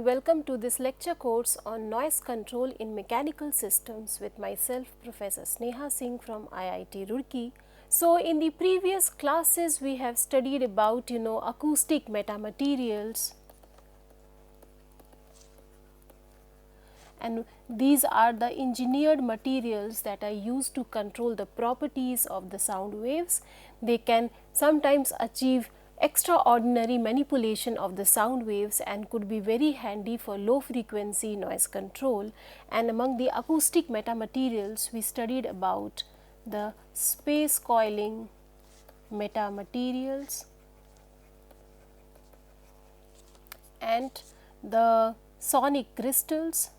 welcome to this lecture course on noise control in mechanical systems with myself Professor Sneha Singh from IIT Roorkee. So, in the previous classes we have studied about acoustic metamaterials, and these are the engineered materials that are used to control the properties of the sound waves. They can sometimes achieve extraordinary manipulation of the sound waves and could be very handy for low frequency noise control. And among the acoustic metamaterials, we studied about the space coiling metamaterials and the sonic crystals.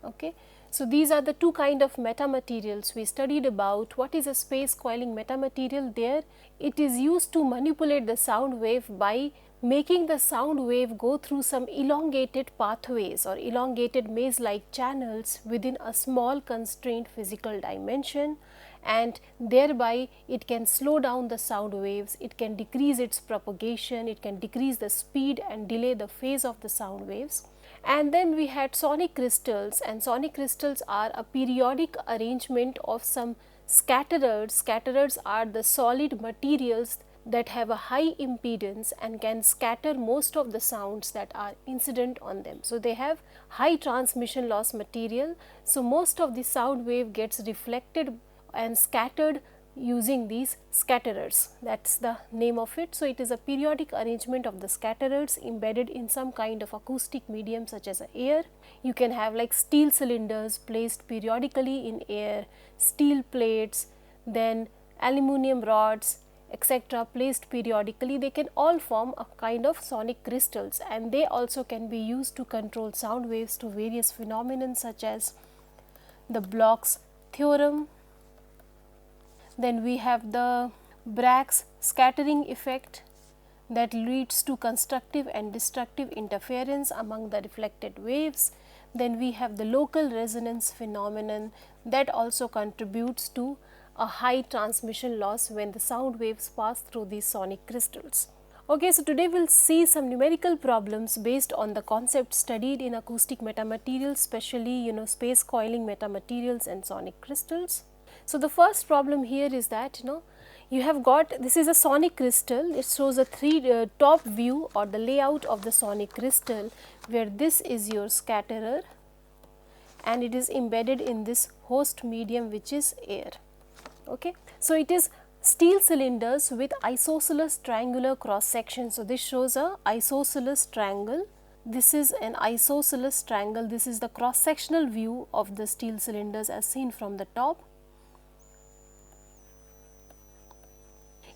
Okay. So, these are the two kind of metamaterials we studied about. What is a space coiling metamaterial? There it is used to manipulate the sound wave by making the sound wave go through some elongated pathways or elongated maze like channels within a small constrained physical dimension, and thereby it can slow down the sound waves, it can decrease its propagation, it can decrease the speed and delay the phase of the sound waves. And then we had sonic crystals, and sonic crystals are a periodic arrangement of some scatterers. Scatterers are the solid materials that have a high impedance and can scatter most of the sounds that are incident on them. So, they have high transmission loss material. So, most of the sound wave gets reflected and scattered using these scatterers, that is the name of it. So, it is a periodic arrangement of the scatterers embedded in some kind of acoustic medium such as air. You can have like steel cylinders placed periodically in air, steel plates, then aluminum rods, etc. placed periodically. They can all form a kind of sonic crystals, and they also can be used to control sound waves to various phenomena such as the Bloch's theorem. Then we have the Bragg's scattering effect that leads to constructive and destructive interference among the reflected waves. Then we have the local resonance phenomenon that also contributes to a high transmission loss when the sound waves pass through these sonic crystals. Okay, so today we will see some numerical problems based on the concept studied in acoustic metamaterials, especially space coiling metamaterials and sonic crystals. So, the first problem here is that you have got, this is a sonic crystal. It shows a top view or the layout of the sonic crystal, where this is your scatterer and it is embedded in this host medium which is air. Okay. So, it is steel cylinders with isosceles triangular cross section. So, this shows a isosceles triangle. This is an isosceles triangle. This is the cross sectional view of the steel cylinders as seen from the top.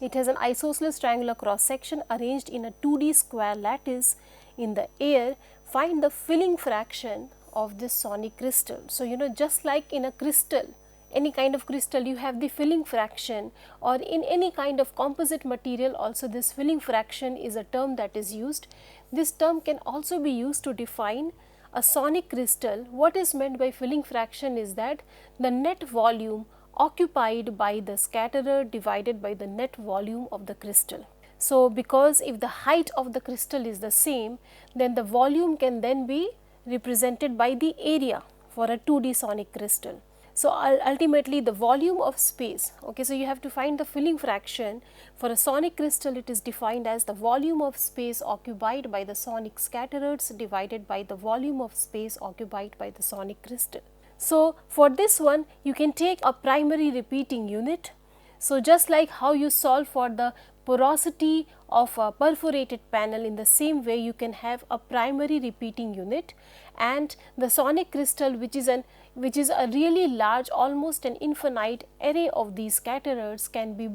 It has an isosceles triangular cross section arranged in a 2D square lattice in the air. Find the filling fraction of this sonic crystal. So, just like in a crystal, any kind of crystal, you have the filling fraction, or in any kind of composite material also this filling fraction is a term that is used. This term can also be used to define a sonic crystal. What is meant by filling fraction is that the net volume occupied by the scatterer divided by the net volume of the crystal. So, because if the height of the crystal is the same, then the volume can then be represented by the area for a 2D sonic crystal. So, ultimately the volume of space, okay, so you have to find the filling fraction. For a sonic crystal, it is defined as the volume of space occupied by the sonic scatterers divided by the volume of space occupied by the sonic crystal. So, for this one you can take a primary repeating unit. So, just like how you solve for the porosity of a perforated panel, in the same way you can have a primary repeating unit, and the sonic crystal which is a really large, almost an infinite array of these scatterers can be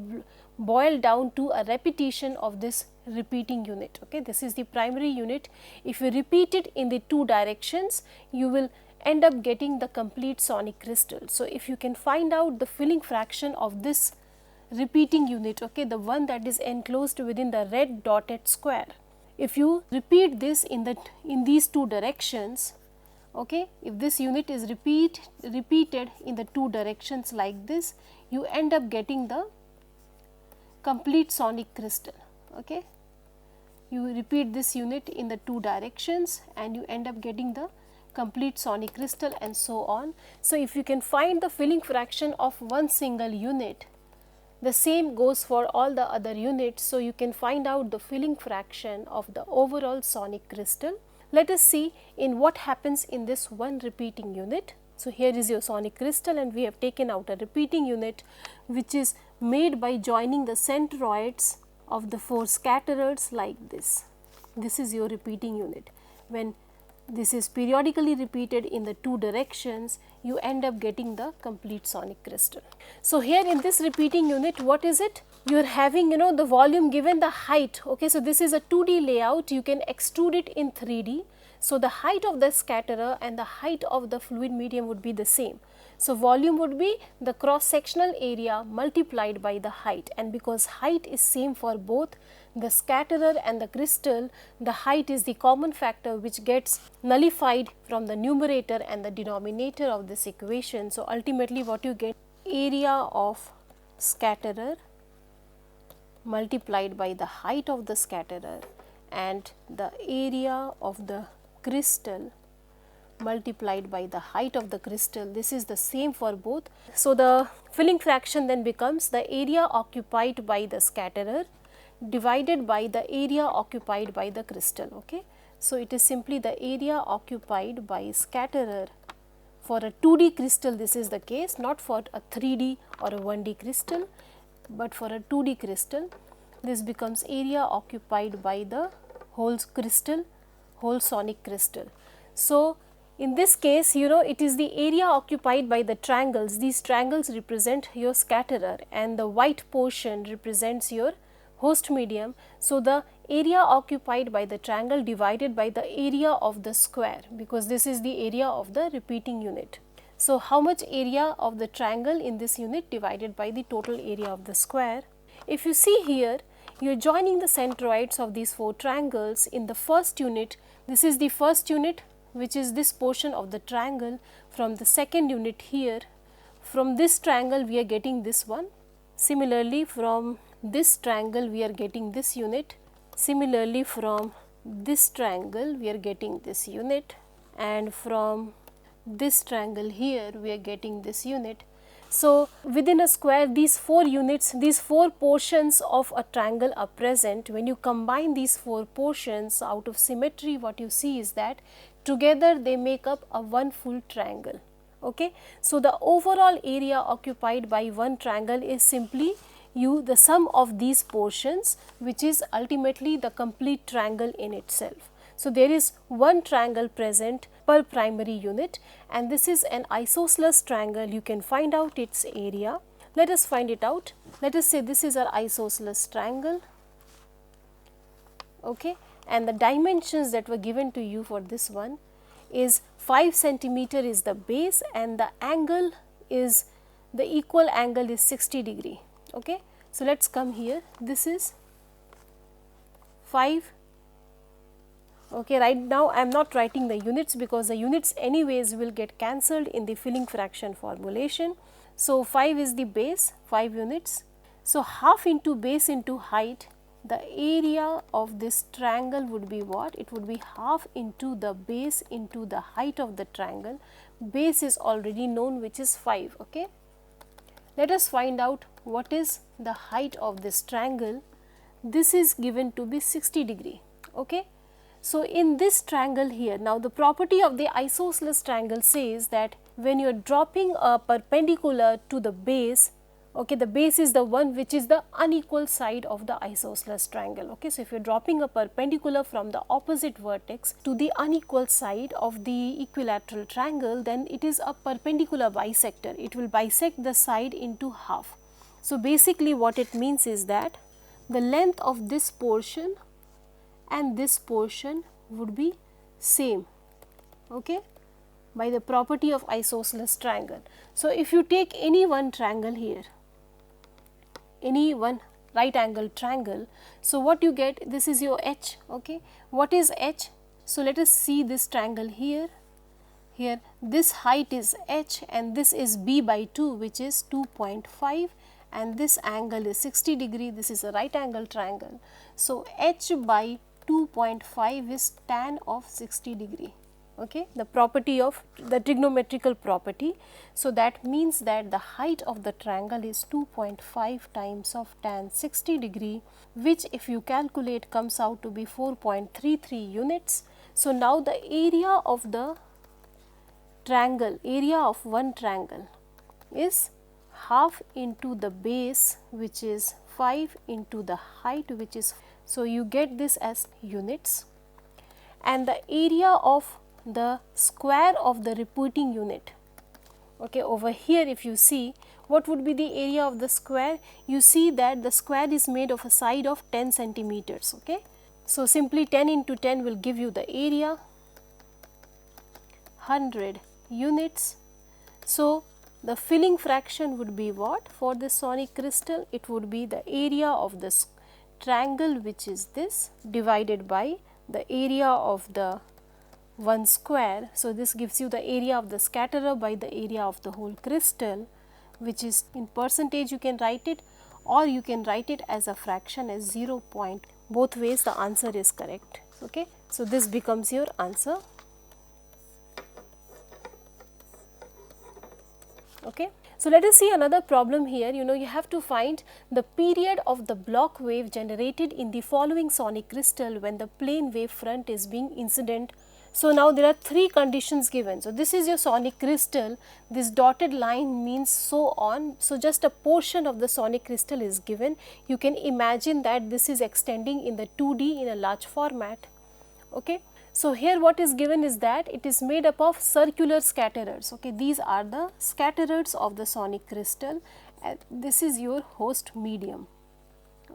boiled down to a repetition of this repeating unit. Okay, this is the primary unit. If you repeat it in the two directions, you will end up getting the complete sonic crystal. So, if you can find out the filling fraction of this repeating unit, okay, the one that is enclosed within the red dotted square, if you repeat this in these two directions, okay, if this unit is repeated in the two directions like this, you end up getting the complete sonic crystal. Okay. you repeat this unit in the two directions and you end up getting the complete sonic crystal and so on. So, if you can find the filling fraction of one single unit, the same goes for all the other units. So, you can find out the filling fraction of the overall sonic crystal. Let us see in what happens in this one repeating unit. So, here is your sonic crystal and we have taken out a repeating unit which is made by joining the centroids of the four scatterers like this. This is your repeating unit. When this is periodically repeated in the two directions, you end up getting the complete sonic crystal. So, here in this repeating unit, what is it? You are having, the volume given the height. Okay, so this is a 2D layout, you can extrude it in 3D. So, the height of the scatterer and the height of the fluid medium would be the same. So, volume would be the cross sectional area multiplied by the height, and because height is same for both the scatterer and the crystal, the height is the common factor which gets nullified from the numerator and the denominator of this equation. So, ultimately what you get, area of scatterer multiplied by the height of the scatterer and the area of the crystal multiplied by the height of the crystal. This is the same for both. So, the filling fraction then becomes the area occupied by the scatterer divided by the area occupied by the crystal. Okay. So, it is simply the area occupied by scatterer. For a 2D crystal this is the case, not for a 3D or a 1D crystal, but for a 2D crystal this becomes area occupied by the whole crystal, whole sonic crystal. So, in this case, it is the area occupied by the triangles. These triangles represent your scatterer and the white portion represents your host medium. So, the area occupied by the triangle divided by the area of the square, because this is the area of the repeating unit. So, how much area of the triangle in this unit divided by the total area of the square? If you see here, you are joining the centroids of these four triangles in the first unit. This is the first unit, which is this portion of the triangle. From the second unit here, from this triangle we are getting this one. Similarly, from this triangle we are getting this unit. Similarly, from this triangle we are getting this unit, and from this triangle here we are getting this unit. So, within a square these four units, these four portions of a triangle are present. When you combine these four portions out of symmetry, what you see is that together they make up a one full triangle. Okay. So, the overall area occupied by one triangle is simply the sum of these portions, which is ultimately the complete triangle in itself. So, there is one triangle present per primary unit, and this is an isosceles triangle. You can find out its area. Let us find it out. Let us say this is our isosceles triangle. Okay. And the dimensions that were given to you for this one is 5 centimeter is the base, and the angle is, the equal angle is 60 degree. Okay. So, let us come here, this is 5. Okay, right now I am not writing the units because the units anyways will get cancelled in the filling fraction formulation. So, 5 is the base, 5 units. So, half into base into height, the area of this triangle would be what? It would be half into the base into the height of the triangle. Base is already known, which is 5. Okay. Let us find out what is the height of this triangle. This is given to be 60 degree. Okay. So, in this triangle here, now the property of the isosceles triangle says that when you are dropping a perpendicular to the base, okay, the base is the one which is the unequal side of the isosceles triangle. Okay. So, if you are dropping a perpendicular from the opposite vertex to the unequal side of the equilateral triangle, then it is a perpendicular bisector. It will bisect the side into half. So, basically what it means is that the length of this portion and this portion would be same, okay, by the property of isosceles triangle. So, if you take any one triangle here, any one right angle triangle, so what you get, this is your H. Okay. What is H? So, let us see this triangle here. Here this height is H and this is B by 2, which is 2.5, and this angle is 60 degree. This is a right angle triangle. So, H by 2.5 is tan of 60 degree. Okay, the property of the trigonometrical property. So, that means that the height of the triangle is 2.5 times of tan 60 degree, which if you calculate comes out to be 4.33 units. So, now the area of the triangle, area of one triangle is half into the base, which is 5 into the height, which is, so you get this as units, and the area of the square of the repeating unit. Okay, over here if you see, what would be the area of the square? You see that the square is made of a side of 10 centimeters. Okay, so simply 10 into 10 will give you the area, 100 units. So, the filling fraction would be what for this sonic crystal? It would be the area of this triangle, which is this, divided by the area of the one square. So, this gives you the area of the scatterer by the area of the whole crystal, which is in percentage you can write it, or you can write it as a fraction as 0. Both ways the answer is correct. Okay. So, this becomes your answer. Okay. So, let us see another problem here. You have to find the period of the Bloch wave generated in the following sonic crystal when the plane wave front is being incident. So, now there are three conditions given. So, this is your sonic crystal, this dotted line means so on. So, just a portion of the sonic crystal is given. You can imagine that this is extending in the 2D in a large format. Okay. So, here what is given is that it is made up of circular scatterers. Okay. These are the scatterers of the sonic crystal, and this is your host medium.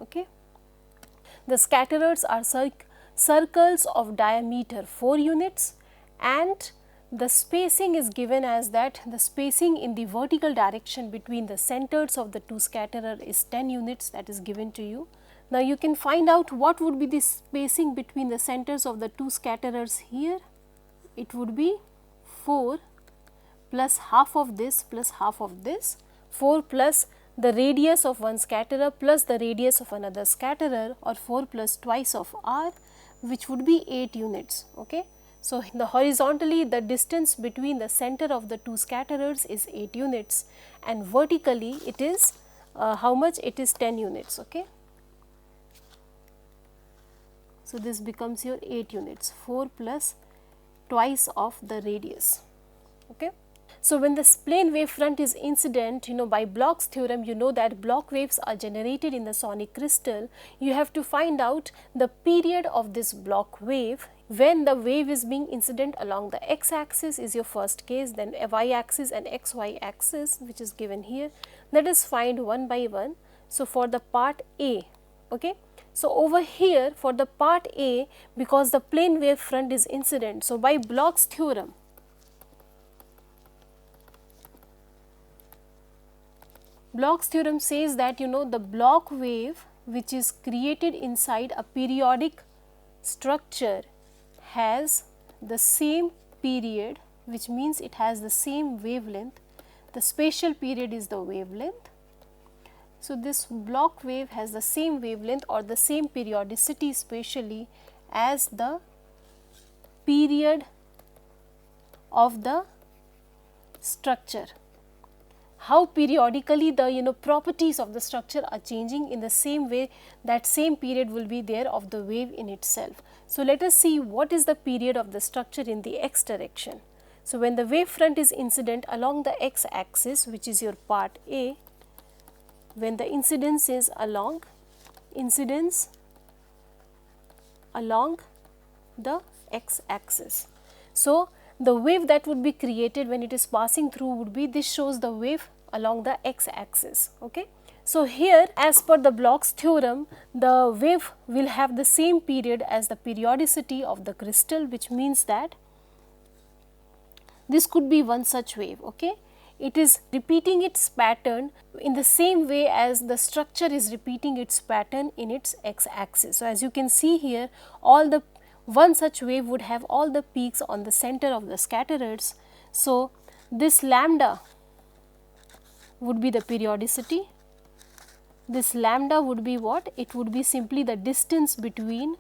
Okay. The scatterers are circles of diameter 4 units, and the spacing is given as that the spacing in the vertical direction between the centers of the two scatterer is 10 units, that is given to you. Now, you can find out what would be the spacing between the centers of the two scatterers here. It would be 4 plus half of this plus half of this, 4 plus the radius of one scatterer plus the radius of another scatterer, or 4 plus twice of r, which would be 8 units. Okay. So, the horizontally the distance between the center of the two scatterers is 8 units, and vertically it is how much? It is 10 units. Okay. So, this becomes your 8 units, 4 plus twice of the radius. Okay. So, when the plane wave front is incident, by Bloch's theorem, that Bloch waves are generated in the sonic crystal. You have to find out the period of this Bloch wave. When the wave is being incident along the x axis is your first case, then a y axis and xy axis, which is given here. Let us find one by one. So, for the part A, okay. So, over here for the part A, because the plane wave front is incident, so by Bloch's theorem, says that the Bloch wave which is created inside a periodic structure has the same period, which means it has the same wavelength. The spatial period is the wavelength. So, this Bloch wave has the same wavelength or the same periodicity spatially as the period of the structure. How periodically the properties of the structure are changing, in the same way that same period will be there of the wave in itself. So, let us see what is the period of the structure in the x direction. So, when the wave front is incident along the x axis, which is your part A, when the incidence is along the x axis. So, the wave that would be created when it is passing through would be, this shows the wave along the x axis. Okay. So, here as per the Bloch's theorem, the wave will have the same period as the periodicity of the crystal, which means that this could be one such wave. Okay. It is repeating its pattern in the same way as the structure is repeating its pattern in its x axis. So, as you can see here, one such wave would have all the peaks on the center of the scatterers. So, this lambda would be the periodicity. This lambda would be what? It would be simply the distance between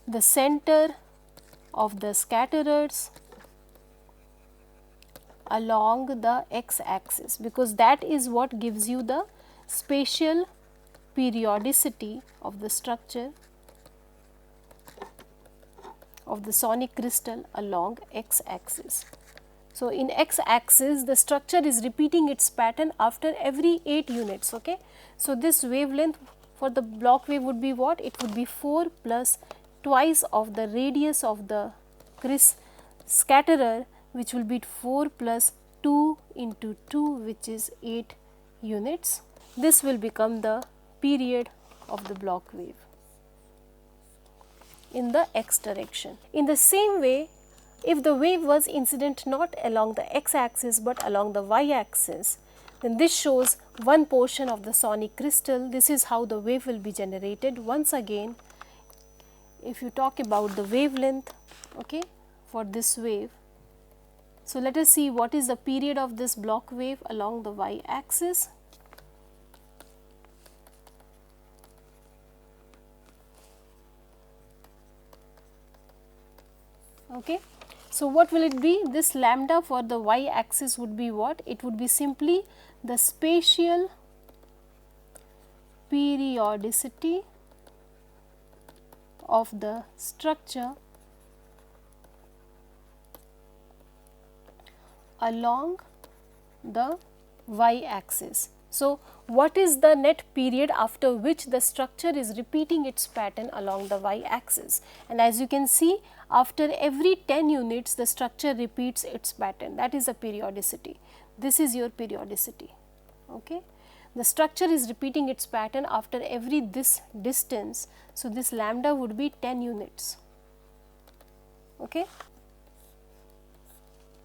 the center of the scatterers along the x axis, because that is what gives you the spatial periodicity of the structure of the sonic crystal along x axis. So, in x axis the structure is repeating its pattern after every 8 units. Okay. So, this wavelength for the Bloch wave would be what? It would be 4 plus twice of the radius of the scatterer, which will be 4 plus 2 into 2, which is 8 units. This will become the period of the Bloch wave in the x direction. In the same way, if the wave was incident not along the x axis but along the y axis, then this shows one portion of the sonic crystal. This is how the wave will be generated. Once again, if you talk about the wavelength, okay, for this wave. So, let us see what is the period of this Bloch wave along the y axis. Okay. So, what will it be? This lambda for the y axis would be what? It would be simply the spatial periodicity of the structure along the y axis. So, what is the net period after which the structure is repeating its pattern along the y axis? And as you can see, after every 10 units the structure repeats its pattern, that is the periodicity. This is your periodicity. Okay. The structure is repeating its pattern after every this distance. So, this lambda would be 10 units. Okay.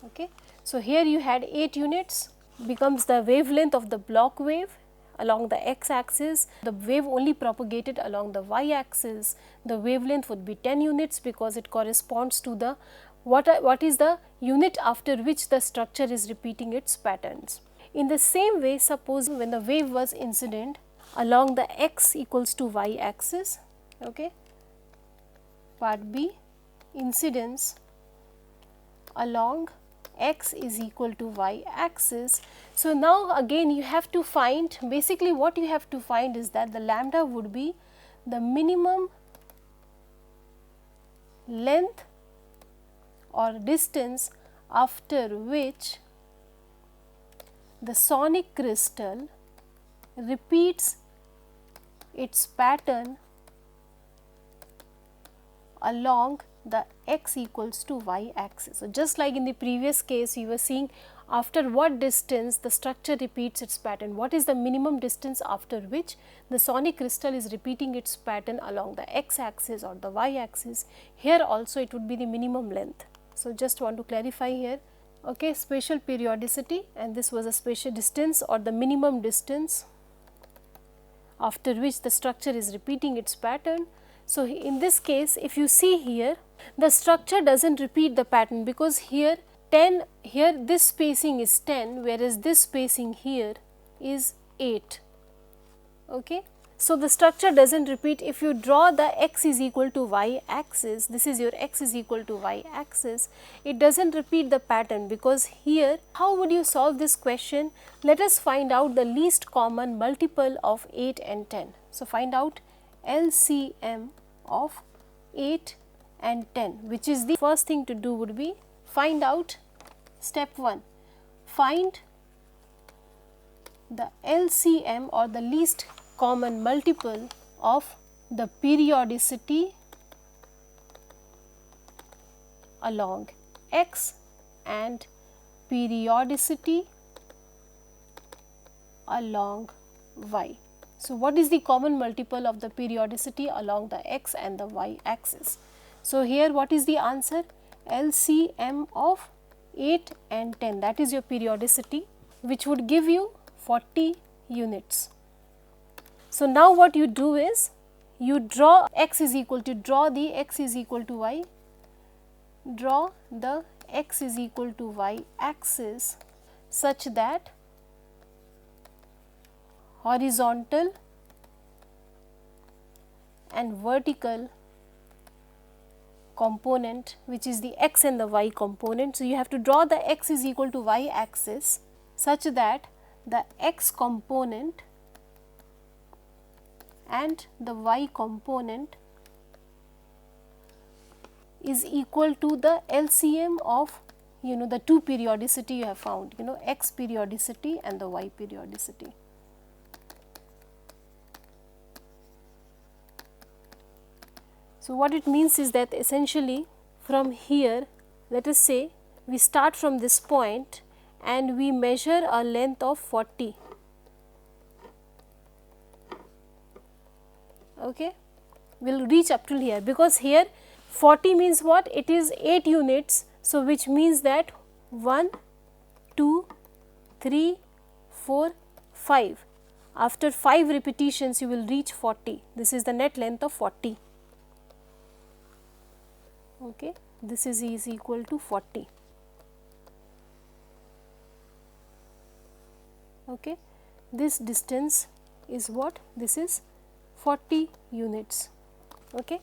Okay. So, here you had 8 units becomes the wavelength of the Bloch wave along the x axis. The wave only propagated along the y axis. The wavelength would be 10 units because it corresponds to the what is the unit after which the structure is repeating its patterns. In the same way, suppose when the wave was incident along the x equals to y axis. Okay. Part B, incidence along x is equal to y axis. So, now again you have to find, basically what you have to find is that the lambda would be the minimum length or distance after which the sonic crystal repeats its pattern along the x equals to y axis. So, just like in the previous case you were seeing after what distance the structure repeats its pattern, what is the minimum distance after which the sonic crystal is repeating its pattern along the x axis or the y axis. Here also it would be the minimum length. So, just want to clarify here. Okay, spatial periodicity, and this was a spatial distance or the minimum distance after which the structure is repeating its pattern. So, in this case if you see here, the structure does not repeat the pattern because here 10, here this spacing is 10, whereas this spacing here is 8. Okay. So, the structure does not repeat. If you draw the x is equal to y axis, this is your x is equal to y axis, it does not repeat the pattern because here, how would you solve this question? Let us find out the least common multiple of 8 and 10. So, find out LCM of 8 and 10, which is the first thing to do would be find out step 1, find the LCM or the least common multiple of the periodicity along x and periodicity along y. So, what is the common multiple of the periodicity along the x and the y axis? So, here what is the answer? LCM of 8 and 10, that is your periodicity, which would give you 40 units. So, now what you do is you draw x is equal to y, draw the x is equal to y axis such that horizontal and vertical component which is the x and the y component. So, you have to draw the x is equal to y axis such that the x component and the y component is equal to the LCM of the two periodicity you have found, x periodicity and the y periodicity. So, what it means is that essentially from here, let us say we start from this point and we measure a length of 40. Okay, we will reach up till here, because here 40 means what? It is 8 units. So, which means that 1, 2, 3, 4, 5. After 5 repetitions, you will reach 40. This is the net length of 40. Okay, this is equal to 40. Okay, this distance is what? This is 40 units. Okay.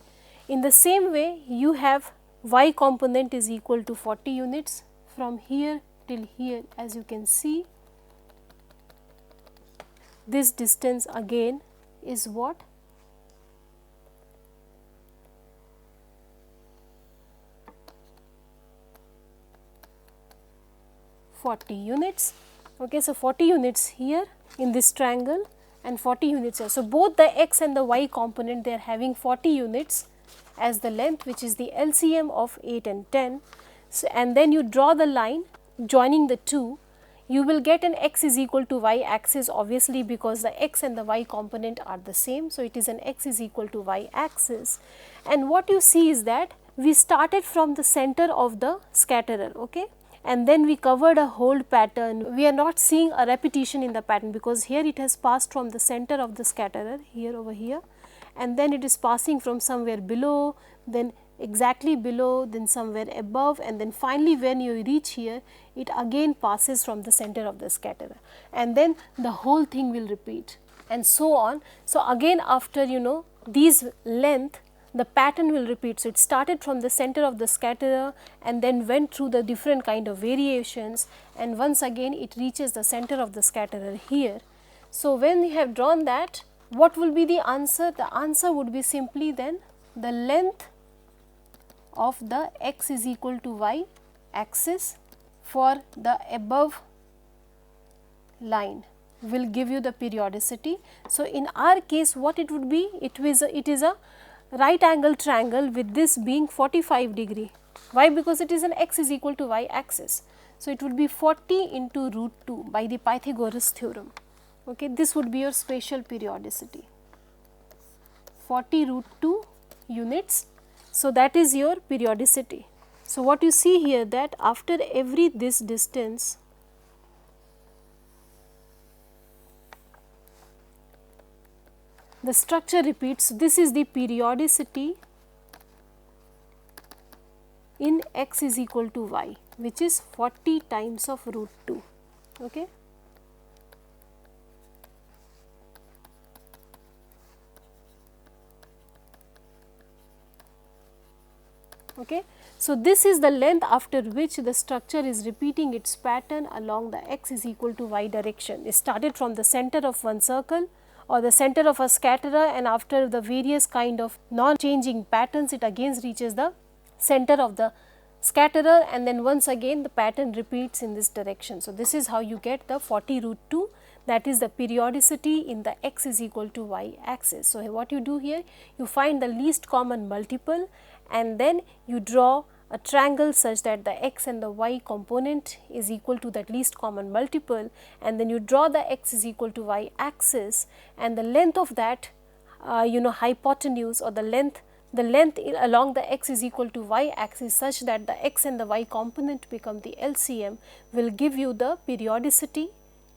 In the same way, you have y component is equal to 40 units from here till here. As you can see, this distance again is what? 40 units. Okay, so 40 units here in this triangle and 40 units here. So, both the x and the y component, they are having 40 units as the length, which is the LCM of 8 and 10. So, and then you draw the line joining the two, you will get an x is equal to y axis, obviously because the x and the y component are the same. So, it is an x is equal to y axis, and what you see is that we started from the center of the scatterer. Okay, and then we covered a whole pattern. We are not seeing a repetition in the pattern, because here it has passed from the center of the scatterer here over here, and then it is passing from somewhere below, then exactly below, then somewhere above, and then finally when you reach here, it again passes from the center of the scatterer, and then the whole thing will repeat and so on. So, again after these length, the pattern will repeat. So, it started from the center of the scatterer and then went through the different kind of variations, and once again it reaches the center of the scatterer here. So, when we have drawn that, what will be the answer? The answer would be simply then the length of the x is equal to y axis for the above line will give you the periodicity. So, in our case what it would be? It is a right angle triangle with this being 45 degree. Why? Because it is an x is equal to y axis. So, it would be 40 into root 2 by the Pythagoras theorem. Okay, this would be your spatial periodicity, 40 root 2 units. So, that is your periodicity. So, what you see here, that after every this distance, the structure repeats. This is the periodicity in x is equal to y, which is 40 times of root 2. Okay. Okay. So, this is the length after which the structure is repeating its pattern along the x is equal to y direction. It started from the center of one circle or the center of a scatterer, and after the various kind of non-changing patterns, it again reaches the center of the scatterer, and then once again the pattern repeats in this direction. So, this is how you get the 40 root 2, that is the periodicity in the x is equal to y axis. So, what you do here, you find the least common multiple and then you draw a triangle such that the x and the y component is equal to that least common multiple, and then you draw the x is equal to y axis, and the length of that hypotenuse or the length along the x is equal to y axis such that the x and the y component become the LCM will give you the periodicity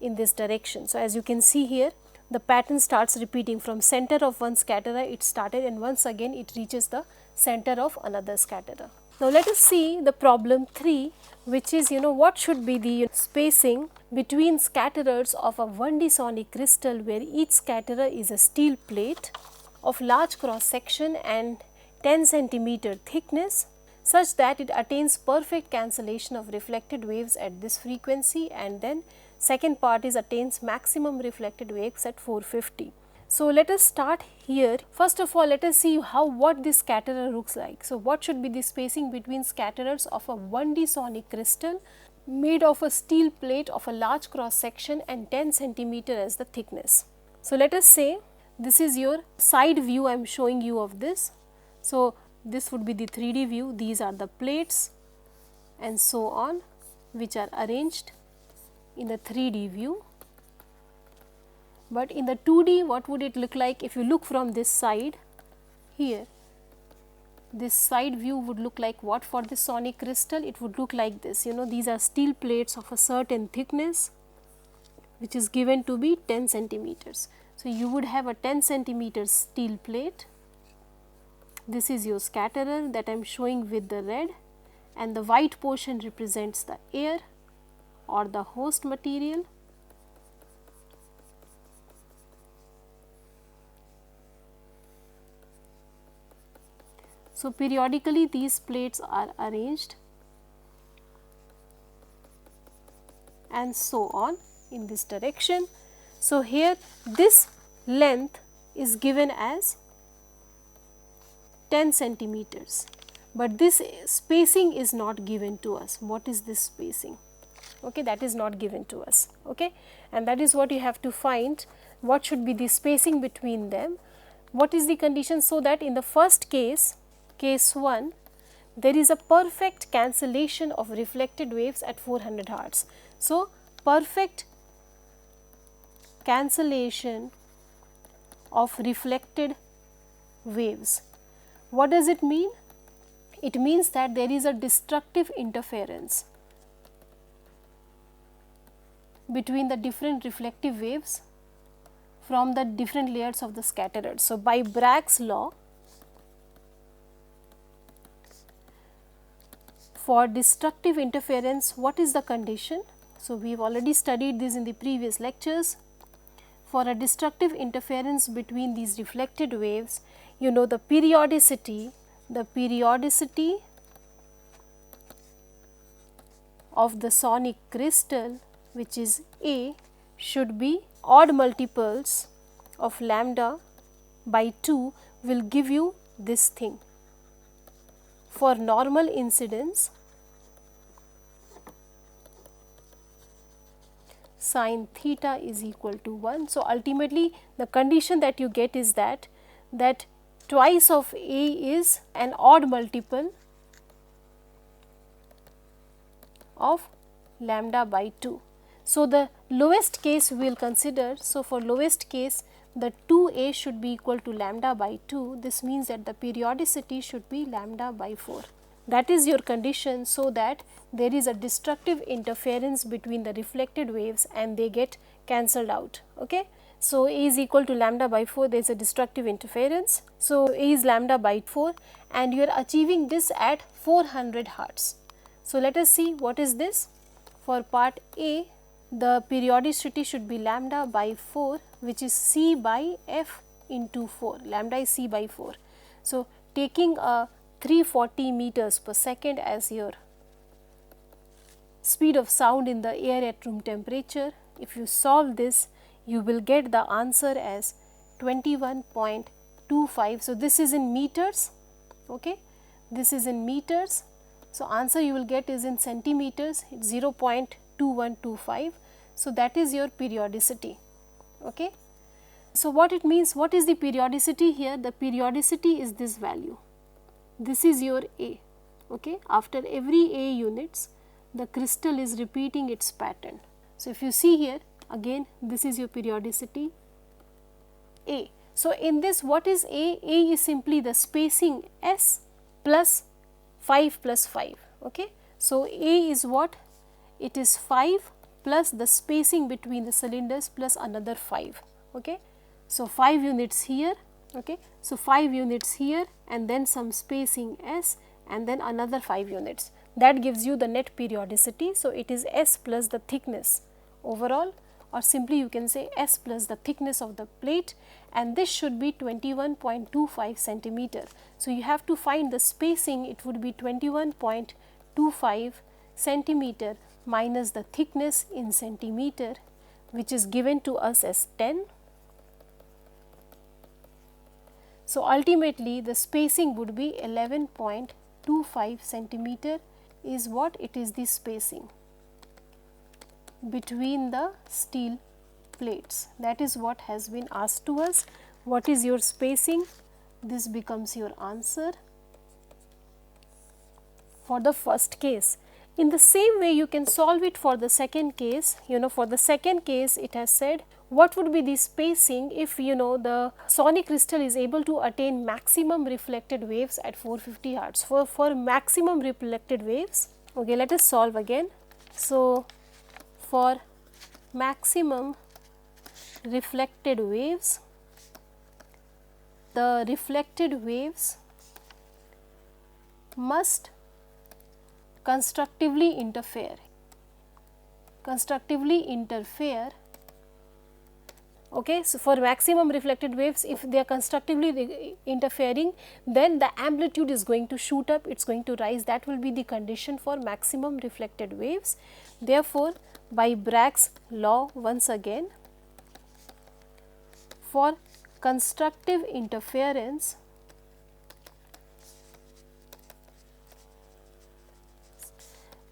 in this direction. So, as you can see here, the pattern starts repeating from center of one scatterer it started, and once again it reaches the center of another scatterer. Now, let us see the problem 3, which is what should be the spacing between scatterers of a 1D sonic crystal where each scatterer is a steel plate of large cross section and 10 centimeter thickness such that it attains perfect cancellation of reflected waves at this frequency, and then second part is attains maximum reflected waves at 450. So, let us start here. First of all, let us see what this scatterer looks like. So, what should be the spacing between scatterers of a 1D sonic crystal made of a steel plate of a large cross section and 10 centimeter as the thickness. So, let us say this is your side view I am showing you of this. So, this would be the 3D view, these are the plates and so on which are arranged in the 3D view. But in the 2D, what would it look like? If you look from this side here, this side view would look like what for this sonic crystal? It would look like this, these are steel plates of a certain thickness which is given to be 10 centimeters. So, you would have a 10 centimeter steel plate. This is your scatterer that I am showing with the red, and the white portion represents the air or the host material. So, periodically these plates are arranged and so on in this direction. So, here this length is given as 10 centimeters, but this spacing is not given to us. What is this spacing? Okay, that is not given to us. Okay, and that is what you have to find, what should be the spacing between them. What is the condition? So that in the first case, case 1, there is a perfect cancellation of reflected waves at 400 Hz. So, perfect cancellation of reflected waves. What does it mean? It means that there is a destructive interference between the different reflective waves from the different layers of the scatterer. So, by Bragg's law, for destructive interference, what is the condition? So, we have already studied this in the previous lectures. For a destructive interference between these reflected waves, the periodicity of the sonic crystal, which is A, should be odd multiples of lambda by 2 will give you this thing. For normal incidence, sin theta is equal to 1. So, ultimately the condition that you get is that twice of A is an odd multiple of lambda by 2. So, the lowest case we will consider. So, for lowest case, the 2A should be equal to lambda by 2. This means that the periodicity should be lambda by 4. That is your condition, so that there is a destructive interference between the reflected waves and they get cancelled out. Okay? So, A is equal to lambda by 4, there is a destructive interference. So, A is lambda by 4 and you are achieving this at 400 Hz. So, let us see what is this. For part A, the periodicity should be lambda by 4, which is C by F into 4, lambda is C by 4. So, taking a 340 meters per second as your speed of sound in the air at room temperature, if you solve this, you will get the answer as 21.25. So, this is in meters, okay? This is in meters. So, answer you will get is in centimeters, it's 0.2125. So, that is your periodicity, okay? So, what it means, what is the periodicity here? The periodicity is this value. This is your A, okay? After every A units, the crystal is repeating its pattern. So, if you see here, again this is your periodicity A. So, in this what is A? A is simply the spacing S plus 5 plus 5, okay. So, A is what? It is 5 plus the spacing between the cylinders plus another 5, okay. So, 5 units here, okay. So, 5 units here and then some spacing S and then another 5 units. That gives you the net periodicity. So, it is S plus the thickness overall or simply you can say S plus the thickness of the plate, and this should be 21.25 centimeter. So, you have to find the spacing, it would be 21.25 centimeter minus the thickness in centimeter, which is given to us as 10. So, ultimately the spacing would be 11.25 centimeter is what it is, the spacing between the steel plates. That is what has been asked to us. What is your spacing? This becomes your answer for the first case. In the same way you can solve it for the second case. For the second case it has said what would be the spacing if the sonic crystal is able to attain maximum reflected waves at 450 hertz. For maximum reflected waves, okay, let us solve again. So, for maximum reflected waves, the reflected waves must constructively interfere. Okay, so for maximum reflected waves, if they are constructively interfering, then the amplitude is going to shoot up, it is going to rise. That will be the condition for maximum reflected waves. Therefore, by Bragg's law once again, for constructive interference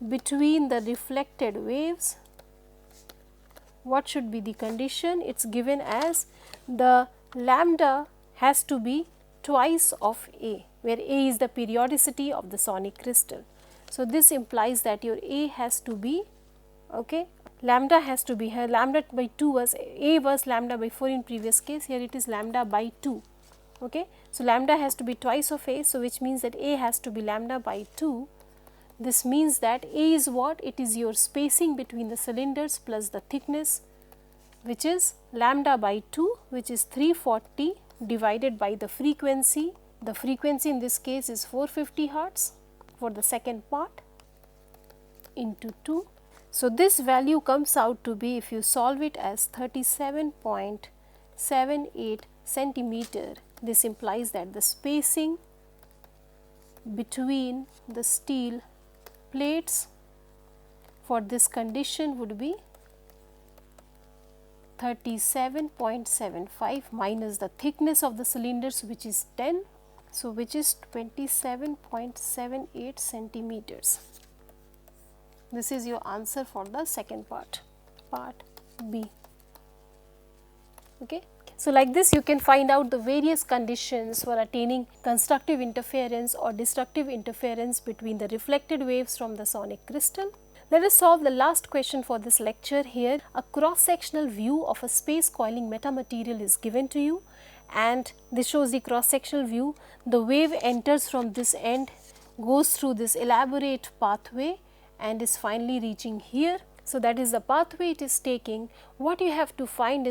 between the reflected waves, what should be the condition? It is given as the lambda has to be twice of A, where A is the periodicity of the sonic crystal. So, this implies that your A has to be, okay, lambda has to be here, lambda by 2 was, A was lambda by 4 in previous case, here it is lambda by 2. Okay. So, lambda has to be twice of A, so which means that A has to be lambda by 2. This means that A is what? It is your spacing between the cylinders plus the thickness, which is lambda by 2, which is 340 divided by the frequency. The frequency in this case is 450 hertz for the second part into 2. So, this value comes out to be, if you solve it, as 37.78 centimeter. This implies that the spacing between the steel plates for this condition would be 37.75 minus the thickness of the cylinders, which is 10. So, which is 27.78 centimeters. This is your answer for the second part, part B. Okay. So, like this you can find out the various conditions for attaining constructive interference or destructive interference between the reflected waves from the sonic crystal. Let us solve the last question for this lecture here. A cross-sectional view of a space coiling metamaterial is given to you, and this shows the cross-sectional view. The wave enters from this end, goes through this elaborate pathway and is finally reaching here. So, that is the pathway it is taking. What you have to find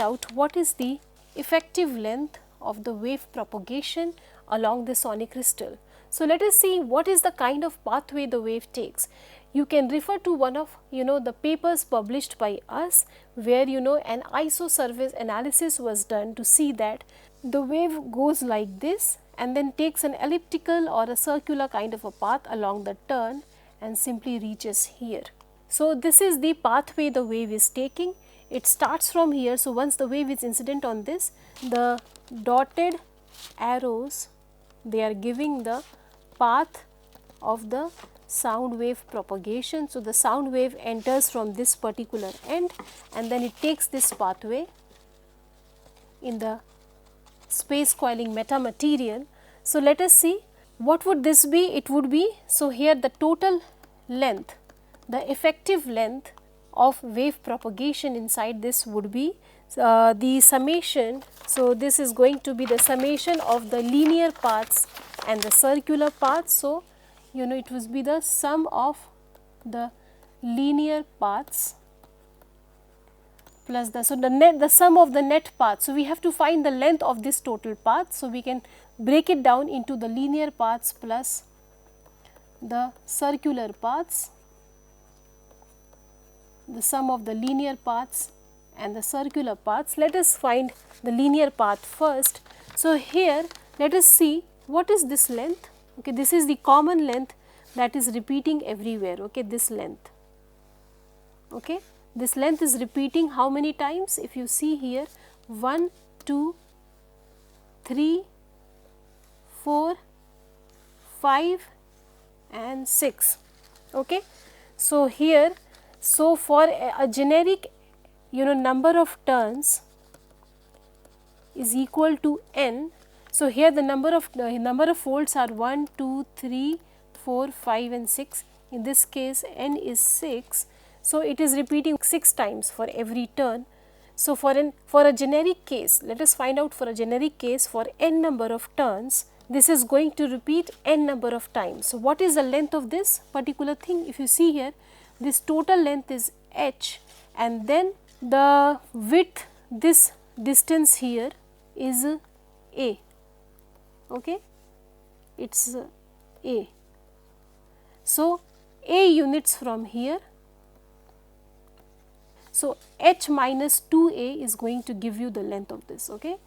out what is the effective length of the wave propagation along the sonic crystal. So, let us see what is the kind of pathway the wave takes. You can refer to one of the papers published by us, where an isosurface analysis was done to see that the wave goes like this and then takes an elliptical or a circular kind of a path along the turn and simply reaches here. So, this is the pathway the wave is taking. It starts from here. So, once the wave is incident on this, the dotted arrows, they are giving the path of the sound wave propagation. So, the sound wave enters from this particular end and then it takes this pathway in the space coiling metamaterial. So, let us see what would this be. It would be, so here the total length, the effective length of wave propagation inside this would be the summation. So, this is going to be the summation of the linear paths and the circular paths. So, it would be the sum of the linear paths plus the, so the sum of the net paths. So, we have to find the length of this total path. So, we can break it down into the linear paths plus the circular paths. The sum of the linear paths and the circular paths. Let us find the linear path first. So, here let us see what is this length. Okay, this is the common length that is repeating everywhere. Okay, this length. Okay, this length is repeating how many times? If you see here, 1, 2, 3, 4, 5 and 6. Okay. So, here, so for a generic number of turns is equal to n. So, here the number of folds are 1, 2, 3, 4, 5 and 6. In this case n is 6. So, it is repeating 6 times for every turn. So, for a generic case, let us find out for a generic case for n number of turns, this is going to repeat n number of times. So, what is the length of this particular thing? If you see here, this total length is h, and then the width, this distance here is a. Okay, it's a. So, a units from here. So, h minus 2a is going to give you the length of this. Okay,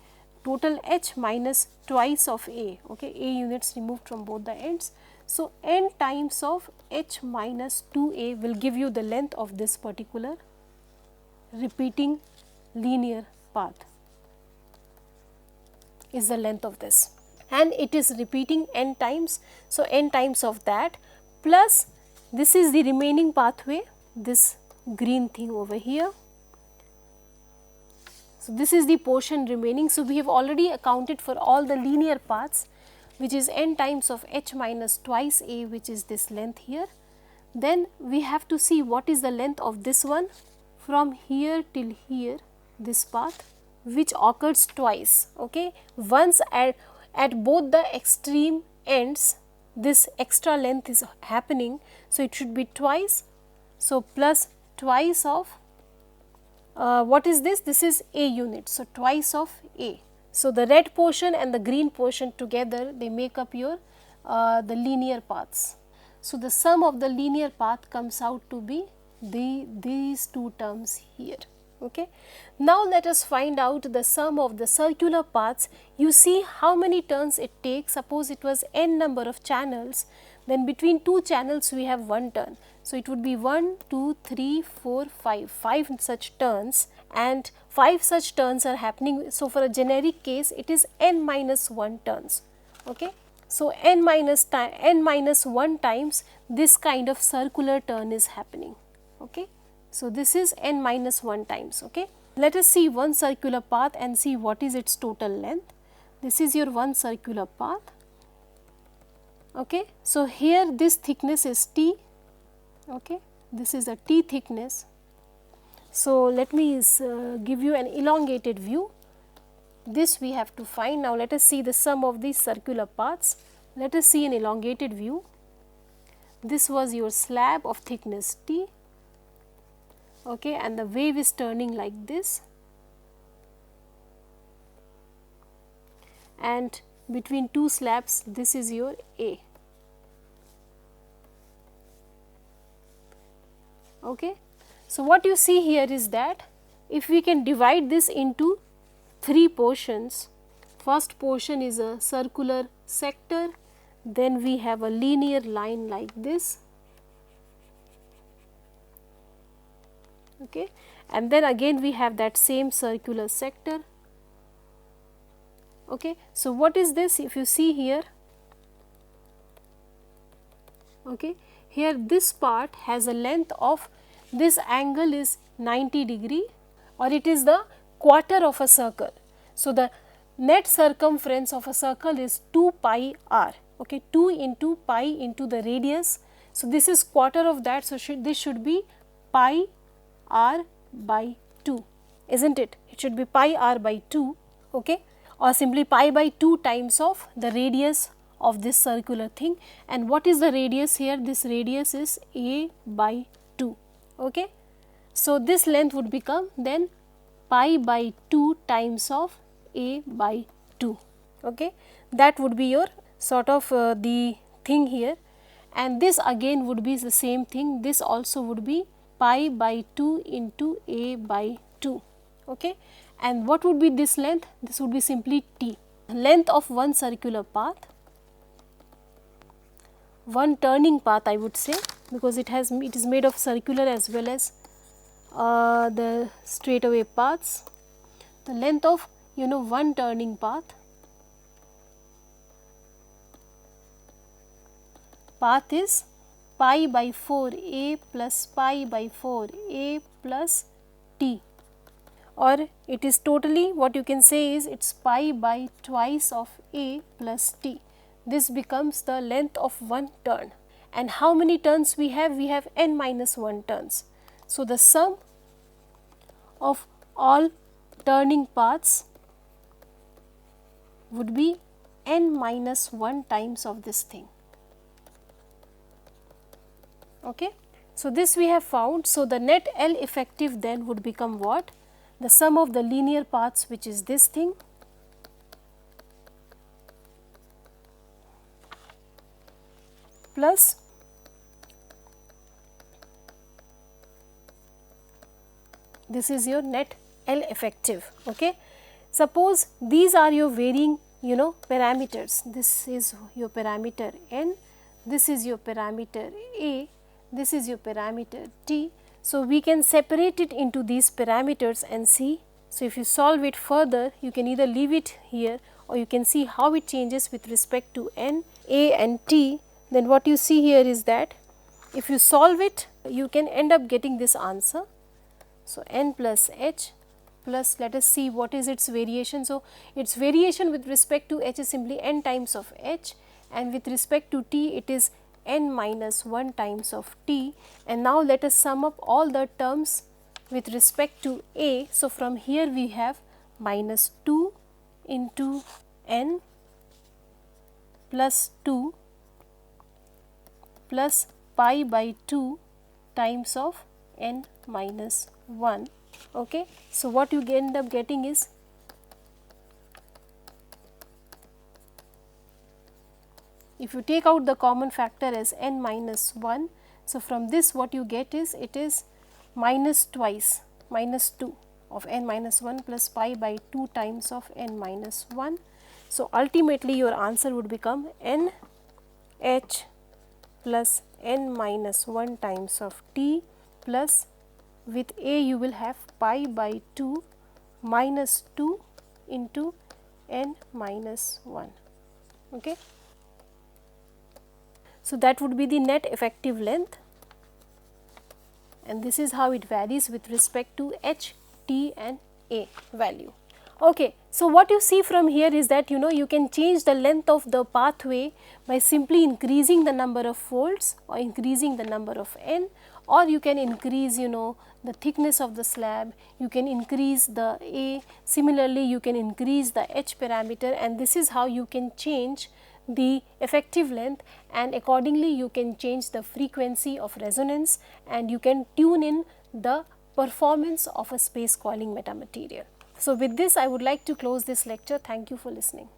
total h minus twice of a. Okay, a units removed from both the ends. So, n times of h minus 2a will give you the length of this particular repeating linear path, is the length of this, and it is repeating n times. So, n times of that plus this is the remaining pathway, this green thing over here. So, this is the portion remaining. So, we have already accounted for all the linear paths, which is n times of h minus twice a, which is this length here. Then we have to see what is the length of this one from here till here, this path, which occurs twice. Okay, once at both the extreme ends, this extra length is happening. So, it should be twice. So, plus twice of what is this? This is a unit. So, twice of a. So, the red portion and the green portion together, they make up your the linear paths. So, the sum of the linear path comes out to be these two terms here. Okay. Now, let us find out the sum of the circular paths. You see how many turns it takes. Suppose it was n number of channels, then between two channels we have one turn. So, it would be 1, 2, 3, 4, 5 such turns, and 5 such turns are happening. So, for a generic case it is n minus 1 turns. Okay. So, n minus 1 times this kind of circular turn is happening. Okay. So, this is n minus 1 times. Okay. Let us see one circular path and see what is its total length. This is your one circular path. Okay. So, here this thickness is t. Okay. This is a t thickness. So, let me give you an elongated view. This we have to find. Now, let us see the sum of these circular paths. Let us see an elongated view. This was your slab of thickness t. Okay, and the wave is turning like this, and between two slabs this is your A. Okay. So, what you see here is that if we can divide this into 3 portions, first portion is a circular sector, then we have a linear line like this. Okay. And then again we have that same circular sector. Okay. So, what is this? If you see here, okay, here this part has a length of, this angle is 90 degree, or it is the quarter of a circle. So, the net circumference of a circle is 2 pi r. Okay, 2 into pi into the radius. So, this is quarter of that. So, this should be pi r by 2, isn't it? It should be pi r by 2, okay, or simply pi by 2 times of the radius of this circular thing. And what is the radius here? This radius is a by 2, okay. So, this length would become then pi by 2 times of a by 2, okay. That would be your sort of the thing here, and this again would be the same thing. This also would be pi by 2 into a by 2. okay. And what would be this length? This would be simply T, length of one circular path, one turning path I would say, because it is made of circular as well as the straightaway paths. The length of one turning path is pi by 4 a plus pi by 4 a plus t, or it is totally, what you can say is it is pi by twice of a plus t. This becomes the length of one turn. And how many turns we have? We have n minus 1 turns. So, the sum of all turning paths would be n minus 1 times of this thing. Okay. So, this we have found. So, the net L effective then would become what? The sum of the linear paths, which is this thing, plus this is your net L effective. Okay. Suppose these are your varying parameters. This is your parameter n, this is your parameter a, this is your parameter t. So, we can separate it into these parameters and see. So, if you solve it further, you can either leave it here or you can see how it changes with respect to n, a and t. Then what you see here is that if you solve it, you can end up getting this answer. So, n plus h plus, let us see what is its variation. So, its variation with respect to h is simply n times of h, and with respect to t it is n minus 1 times of t. And now let us sum up all the terms with respect to a. So, from here we have minus 2 into n plus 2 plus pi by 2 times of n minus 1. Okay. So, what you end up getting is if you take out the common factor as n minus 1. So, from this what you get is it is minus twice minus 2 of n minus 1 plus pi by 2 times of n minus 1. So, ultimately your answer would become n h plus n minus 1 times of t plus, with a you will have pi by 2 minus 2 into n minus 1. Okay. So, that would be the net effective length, and this is how it varies with respect to h, t and a value. Okay. So, what you see from here is that you can change the length of the pathway by simply increasing the number of folds or increasing the number of n, or you can increase the thickness of the slab, you can increase the a, similarly you can increase the h parameter, and this is how you can change the effective length, and accordingly you can change the frequency of resonance, and you can tune in the performance of a space coiling metamaterial. So, with this I would like to close this lecture. Thank you for listening.